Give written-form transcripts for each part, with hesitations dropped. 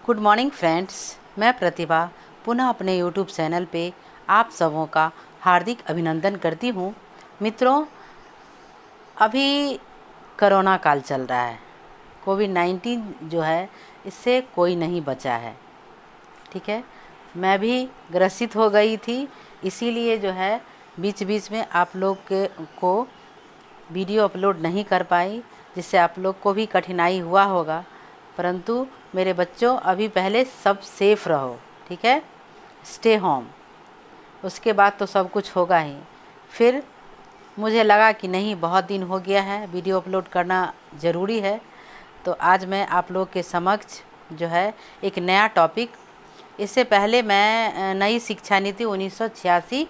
Good morning friends, मैं प्रतिभा पुनः अपने यूट्यूब चैनल पे आप सबों का हार्दिक अभिनंदन करती हूँ। मित्रों, अभी कोरोना काल चल रहा है। कोविड-19 जो है इससे कोई नहीं बचा है। ठीक है, मैं भी ग्रसित हो गई थी, इसीलिए जो है बीच बीच में आप लोग को वीडियो अपलोड नहीं कर पाई, जिससे आप लोग को भी कठिनाई हुआ होगा। परंतु मेरे बच्चों, अभी पहले सब सेफ रहो, ठीक है, स्टे होम। उसके बाद तो सब कुछ होगा ही। फिर मुझे लगा कि नहीं, बहुत दिन हो गया है, वीडियो अपलोड करना ज़रूरी है। तो आज मैं आप लोग के समक्ष जो है एक नया टॉपिक, इससे पहले मैं नई शिक्षा नीति 1986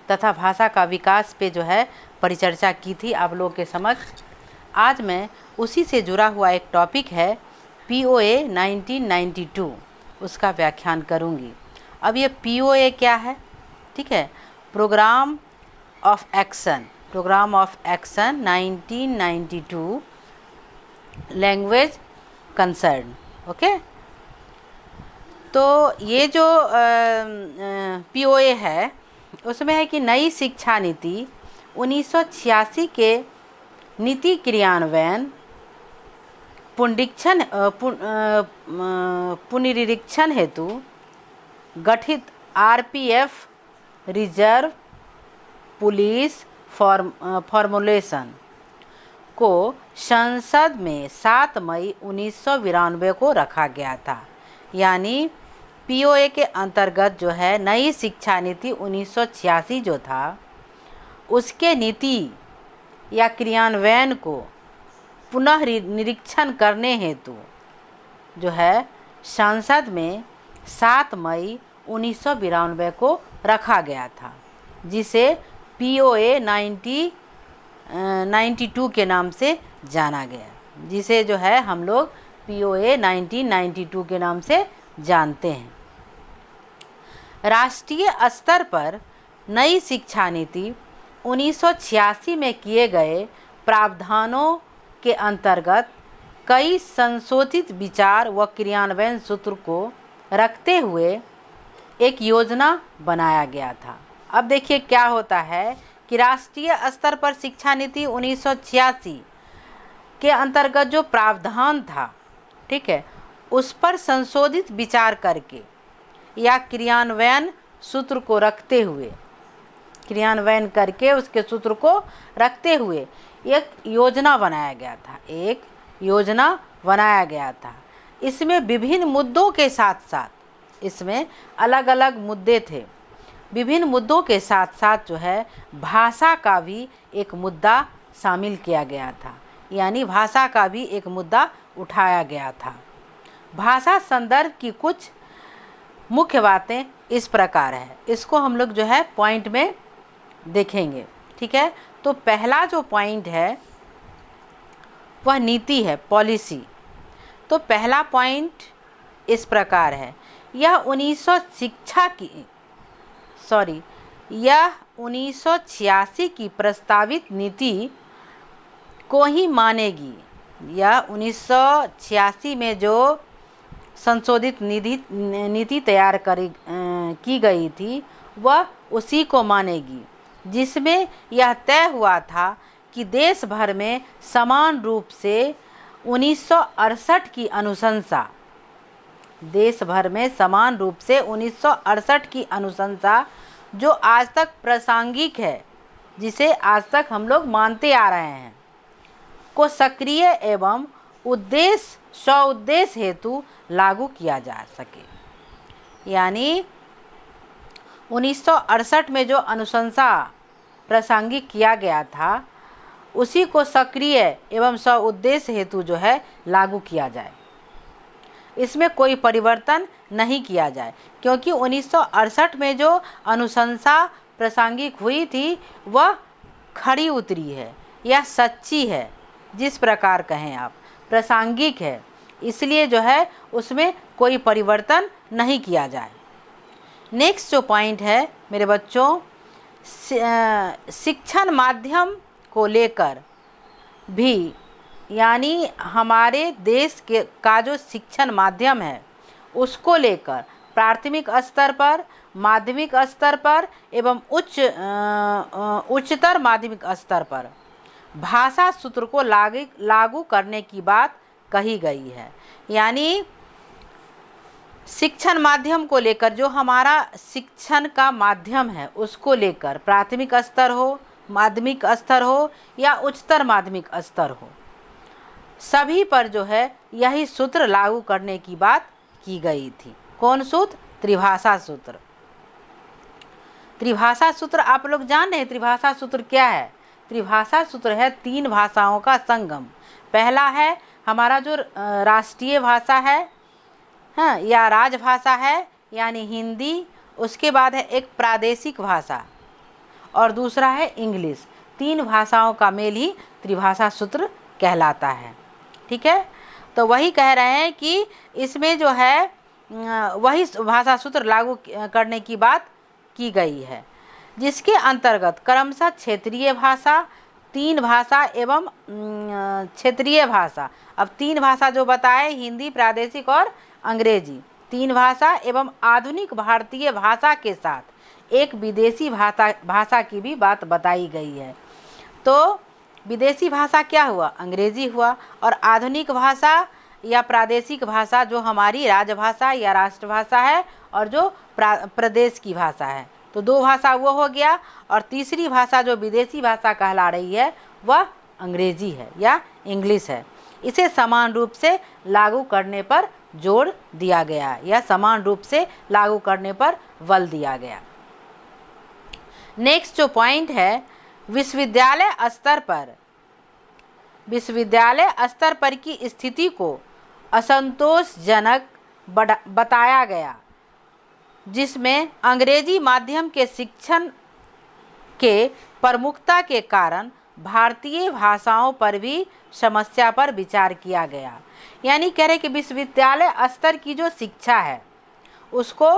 तथा भाषा का विकास पे जो है परिचर्चा की थी आप लोगों के समक्ष। आज मैं उसी से जुड़ा हुआ एक टॉपिक है POA 1992, उसका व्याख्यान करूंगी। अब ये POA क्या है? ठीक है, program of action 1992 language concern. Okay, तो ये जो POA है उसमें है कि नई शिक्षा नीति 1986 के नीति क्रियान्वयन पुनरीक्षण हेतु गठित RPF रिजर्व पुलिस फॉर्मुलेशन को संसद में 7 मई 1992 को रखा गया था। यानी POA के अंतर्गत जो है नई शिक्षा नीति 1986 जो था, उसके नीति या क्रियान्वयन को पुनः निरीक्षण करने हेतु जो है संसद में 7 मई 1992 को रखा गया था, जिसे POA 92 के नाम से जाना गया, जिसे जो है हम लोग POA 1992 के नाम से जानते हैं। राष्ट्रीय स्तर पर नई शिक्षा नीति 1986 में किए गए प्रावधानों के अंतर्गत कई संशोधित विचार व क्रियान्वयन सूत्र को रखते हुए एक योजना बनाया गया था। अब देखिए क्या होता है कि राष्ट्रीय स्तर पर शिक्षा नीति 1986 के अंतर्गत जो प्रावधान था, ठीक है, उस पर संशोधित विचार करके या क्रियान्वयन सूत्र को रखते हुए, क्रियान्वयन करके उसके सूत्र को रखते हुए एक योजना बनाया गया था। इसमें विभिन्न मुद्दों के साथ साथ, इसमें अलग अलग मुद्दे थे, विभिन्न मुद्दों के साथ साथ जो है भाषा का भी एक मुद्दा शामिल किया गया था। यानी भाषा का भी एक मुद्दा उठाया गया था। भाषा संदर्भ की कुछ मुख्य बातें इस प्रकार है, इसको हम लोग जो है पॉइंट में देखेंगे। ठीक है, तो पहला जो पॉइंट है वह नीति है, पॉलिसी। तो पहला पॉइंट इस प्रकार है, यह 1986 की प्रस्तावित नीति को ही मानेगी। यह 1986 में जो संशोधित नीति तैयार की गई थी, वह उसी को मानेगी, जिसमें यह तय हुआ था कि देश भर में समान रूप से 1968 की अनुशंसा, देश भर में समान रूप से 1968 की अनुशंसा जो आज तक प्रासंगिक है, जिसे आज तक हम लोग मानते आ रहे हैं, को सक्रिय एवं उद्देश्य हेतु लागू किया जा सके। यानी 1968 में जो अनुशंसा प्रासंगिक किया गया था, उसी को सक्रिय एवं उद्देश्य हेतु जो है लागू किया जाए, इसमें कोई परिवर्तन नहीं किया जाए। क्योंकि 1968 में जो अनुशंसा प्रासंगिक हुई थी वह खरी उतरी है या सच्ची है, जिस प्रकार कहें आप, प्रासंगिक है, इसलिए जो है उसमें कोई परिवर्तन नहीं किया जाए। नेक्स्ट जो पॉइंट है मेरे बच्चों, शिक्षण माध्यम को लेकर भी, यानी हमारे देश का जो शिक्षण माध्यम है उसको लेकर प्राथमिक स्तर पर, माध्यमिक स्तर पर एवं उच्चतर माध्यमिक स्तर पर भाषा सूत्र को लागू करने की बात कही गई है। यानी शिक्षण माध्यम को लेकर, जो हमारा शिक्षण का माध्यम है उसको लेकर, प्राथमिक स्तर हो, माध्यमिक स्तर हो या उच्चतर माध्यमिक स्तर हो, सभी पर जो है यही सूत्र लागू करने की बात की गई थी। कौन सूत्र? त्रिभाषा सूत्र। त्रिभाषा सूत्र आप लोग जान रहे हैं त्रिभाषा सूत्र क्या है? त्रिभाषा सूत्र है 3 भाषाओं का संगम। पहला है हमारा जो राष्ट्रीय भाषा है, हाँ, या राजभाषा है यानी हिंदी, उसके बाद है एक प्रादेशिक भाषा और दूसरा है इंग्लिश। 3 भाषाओं का मेल ही त्रिभाषा सूत्र कहलाता है। ठीक है, तो वही कह रहे हैं कि इसमें जो है वही भाषा सूत्र लागू करने की बात की गई है, जिसके अंतर्गत क्रमशः क्षेत्रीय भाषा, 3 भाषा एवं क्षेत्रीय भाषा। अब 3 भाषा जो बताए, हिंदी, प्रादेशिक और अंग्रेजी, 3 भाषा एवं आधुनिक भारतीय भाषा के साथ एक विदेशी भाषा की भी बात बताई गई है। तो विदेशी भाषा क्या हुआ? अंग्रेजी हुआ। और आधुनिक भाषा या प्रादेशिक भाषा जो हमारी राजभाषा या राष्ट्रभाषा है और जो प्रदेश की भाषा है, तो 2 भाषा वो हो गया। और तीसरी भाषा जो विदेशी भाषा कहला रही है वह अंग्रेजी है या इंग्लिश है। इसे समान रूप से लागू करने पर जोर दिया गया या समान रूप से लागू करने पर बल दिया गया। नेक्स्ट जो पॉइंट है, विश्वविद्यालय स्तर पर की स्थिति को असंतोषजनक बताया गया, जिसमें अंग्रेजी माध्यम के शिक्षण के प्रमुखता के कारण भारतीय भाषाओं पर भी समस्या पर विचार किया गया। यानी कह रहे कि विश्वविद्यालय स्तर की जो शिक्षा है उसको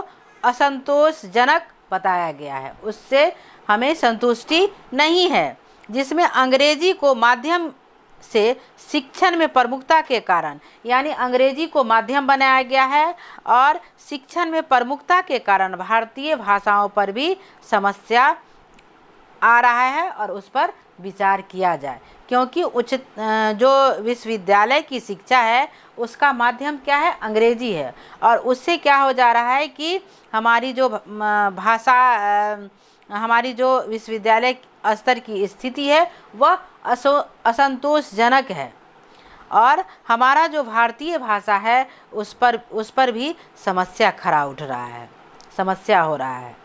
असंतोषजनक बताया गया है, उससे हमें संतुष्टि नहीं है, जिसमें अंग्रेजी को माध्यम से शिक्षण में प्रमुखता के कारण, यानी अंग्रेजी को माध्यम बनाया गया है और शिक्षण में प्रमुखता के कारण भारतीय भाषाओं पर भी समस्या आ रहा है और उस पर विचार किया जाए, क्योंकि जो विश्वविद्यालय की शिक्षा है उसका माध्यम क्या है? अंग्रेजी है। और उससे क्या हो जा रहा है कि हमारी जो भाषा, हमारी जो विश्वविद्यालय स्तर की स्थिति है वह असंतोषजनक है और हमारा जो भारतीय भाषा है उस पर भी समस्या खड़ा उठ रहा है, समस्या हो रहा है।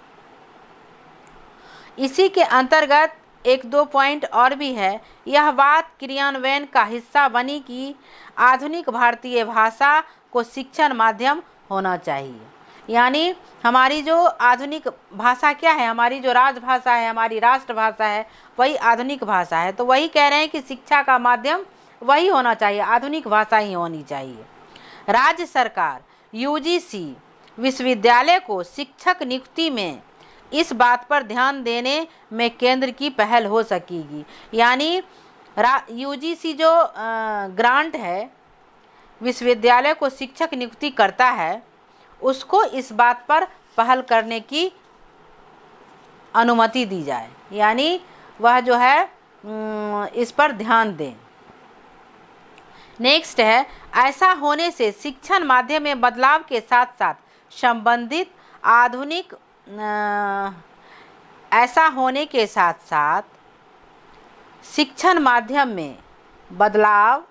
इसी के अंतर्गत 1-2 पॉइंट और भी है। यह बात क्रियान्वयन का हिस्सा बनी कि आधुनिक भारतीय भाषा को शिक्षण माध्यम होना चाहिए। यानी हमारी जो आधुनिक भाषा क्या है? हमारी जो राजभाषा है, हमारी राष्ट्रभाषा है, वही आधुनिक भाषा है। तो वही कह रहे हैं कि शिक्षा का माध्यम वही होना चाहिए, आधुनिक भाषा ही होनी चाहिए। राज्य सरकार UGC विश्वविद्यालय को शिक्षक नियुक्ति में इस बात पर ध्यान देने में केंद्र की पहल हो सकेगी। यानी UGC जो ग्रांट है, विश्वविद्यालय को शिक्षक नियुक्ति करता है, उसको इस बात पर पहल करने की अनुमति दी जाए, यानी वह जो है इस पर ध्यान दें। नेक्स्ट है, ऐसा होने से शिक्षण माध्यम में बदलाव के साथ साथ संबंधित आधुनिक ऐसा होने के साथ साथ शिक्षण माध्यम में बदलाव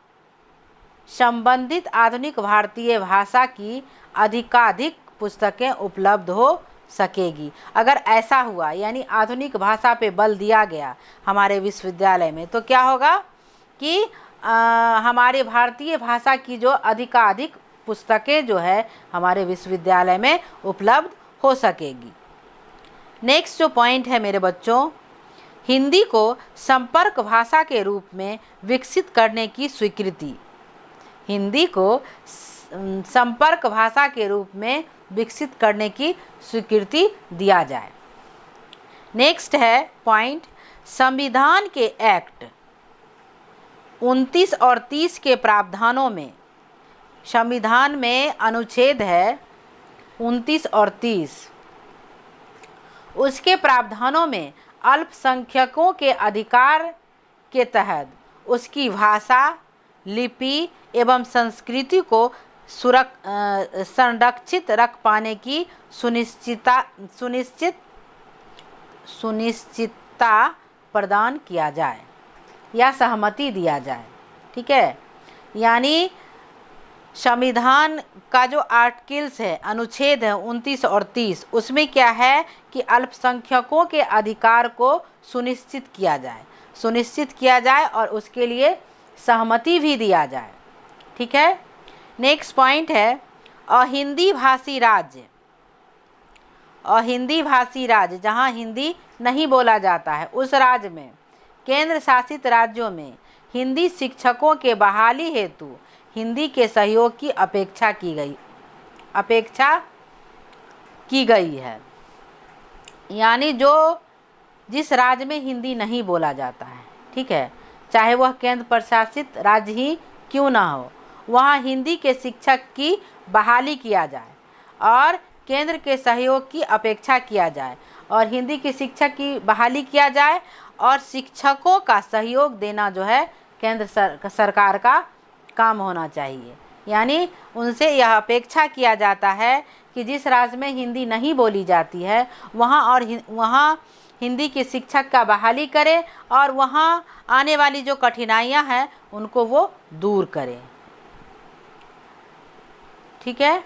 संबंधित आधुनिक भारतीय भाषा की अधिकाधिक पुस्तकें उपलब्ध हो सकेगी। अगर ऐसा हुआ, यानी आधुनिक भाषा पे बल दिया गया हमारे विश्वविद्यालय में, तो क्या होगा कि हमारे भारतीय भाषा की जो अधिकाधिक पुस्तकें जो है हमारे विश्वविद्यालय में उपलब्ध हो सकेगी। नेक्स्ट जो पॉइंट है मेरे बच्चों, हिंदी को संपर्क भाषा के रूप में विकसित करने की स्वीकृति। हिंदी को संपर्क भाषा के रूप में विकसित करने की स्वीकृति दिया जाए। नेक्स्ट है पॉइंट, संविधान के एक्ट 29 और 30 के प्रावधानों में, संविधान में अनुच्छेद है 29 और 30 उसके प्रावधानों में अल्पसंख्यकों के अधिकार के तहत उसकी भाषा, लिपि एवं संस्कृति को संरक्षित रख पाने की सुनिश्चितता प्रदान किया जाए या सहमति दिया जाए। ठीक है, यानी संविधान का जो आर्टिकल्स है, अनुच्छेद है 29 और 30, उसमें क्या है कि अल्पसंख्यकों के अधिकार को सुनिश्चित किया जाए और उसके लिए सहमति भी दिया जाए। ठीक है, नेक्स्ट पॉइंट है अहिंदी भाषी राज्य जहां हिंदी नहीं बोला जाता है उस राज्य में केंद्र शासित राज्यों में हिंदी शिक्षकों के बहाली हेतु हिंदी के सहयोग की अपेक्षा की गई है। यानी जिस राज्य में हिंदी नहीं बोला जाता है, ठीक है, चाहे वह केंद्र प्रशासित राज्य ही क्यों ना हो, वहाँ हिंदी के शिक्षक की बहाली किया जाए और केंद्र के सहयोग की अपेक्षा किया जाए और हिंदी के शिक्षक की बहाली किया जाए और शिक्षकों का सहयोग देना जो है केंद्र सरकार का काम होना चाहिए। यानी उनसे यह अपेक्षा किया जाता है कि जिस राज्य में हिंदी नहीं बोली जाती है वहाँ हिंदी के शिक्षक का बहाली करे और वहाँ आने वाली जो कठिनाइयाँ हैं उनको वो दूर करे। ठीक है,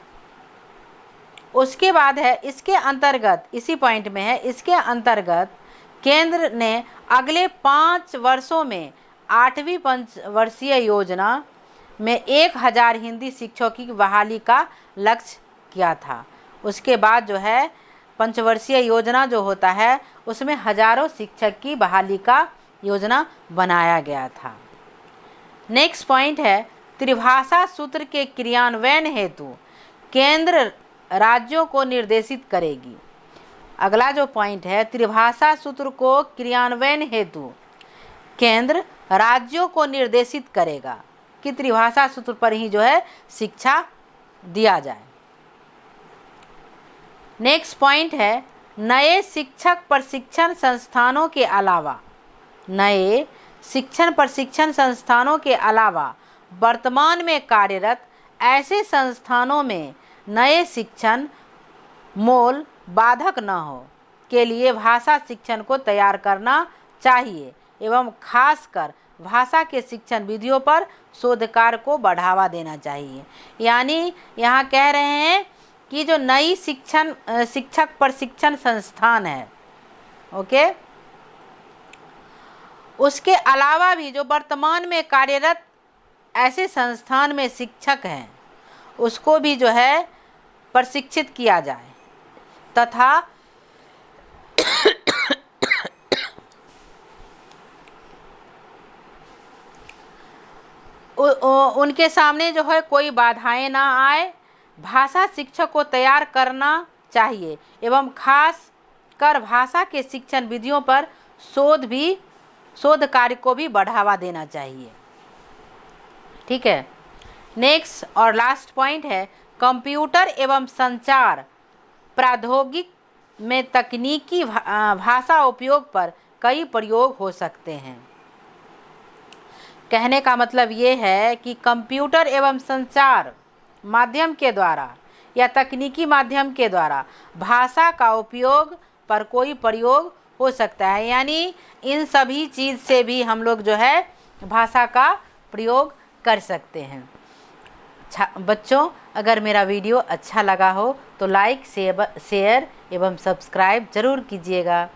उसके बाद है इसके अंतर्गत, इसी पॉइंट में है, इसके अंतर्गत केंद्र ने अगले 5 वर्षों में 8वीं पंचवर्षीय योजना में 1000 हिंदी शिक्षकों की बहाली का लक्ष्य किया था। उसके बाद जो है पंचवर्षीय योजना जो होता है उसमें हजारों शिक्षक की बहाली का योजना बनाया गया था। नेक्स्ट पॉइंट है त्रिभाषा सूत्र के क्रियान्वयन हेतु केंद्र राज्यों को निर्देशित करेगी। अगला जो पॉइंट है त्रिभाषा सूत्र को क्रियान्वयन हेतु केंद्र राज्यों को निर्देशित करेगा कि त्रिभाषा सूत्र पर ही जो है शिक्षा दिया जाए। नेक्स्ट पॉइंट है नए शिक्षक प्रशिक्षण संस्थानों के अलावा वर्तमान में कार्यरत ऐसे संस्थानों में नए शिक्षण मूल बाधक न हो के लिए भाषा शिक्षण को तैयार करना चाहिए एवं खासकर भाषा के शिक्षण विधियों पर शोध कार्य को बढ़ावा देना चाहिए। यानी यहाँ कह रहे हैं कि जो नई शिक्षक प्रशिक्षण संस्थान है, ओके, उसके अलावा भी जो वर्तमान में कार्यरत ऐसे संस्थान में शिक्षक हैं उसको भी जो है प्रशिक्षित किया जाए तथा उनके सामने जो है कोई बाधाएं ना आए। भाषा शिक्षक को तैयार करना चाहिए एवं खास कर भाषा के शिक्षण विधियों पर शोध कार्य को भी बढ़ावा देना चाहिए। ठीक है, नेक्स्ट और लास्ट पॉइंट है कंप्यूटर एवं संचार प्रौद्योगिकी में तकनीकी भाषा उपयोग पर कई प्रयोग हो सकते हैं। कहने का मतलब ये है कि कंप्यूटर एवं संचार माध्यम के द्वारा या तकनीकी माध्यम के द्वारा भाषा का उपयोग पर कोई प्रयोग हो सकता है। यानी इन सभी चीज़ से भी हम लोग जो है भाषा का प्रयोग कर सकते हैं। बच्चों, अगर मेरा वीडियो अच्छा लगा हो तो लाइक शेयर एवं सब्सक्राइब ज़रूर कीजिएगा।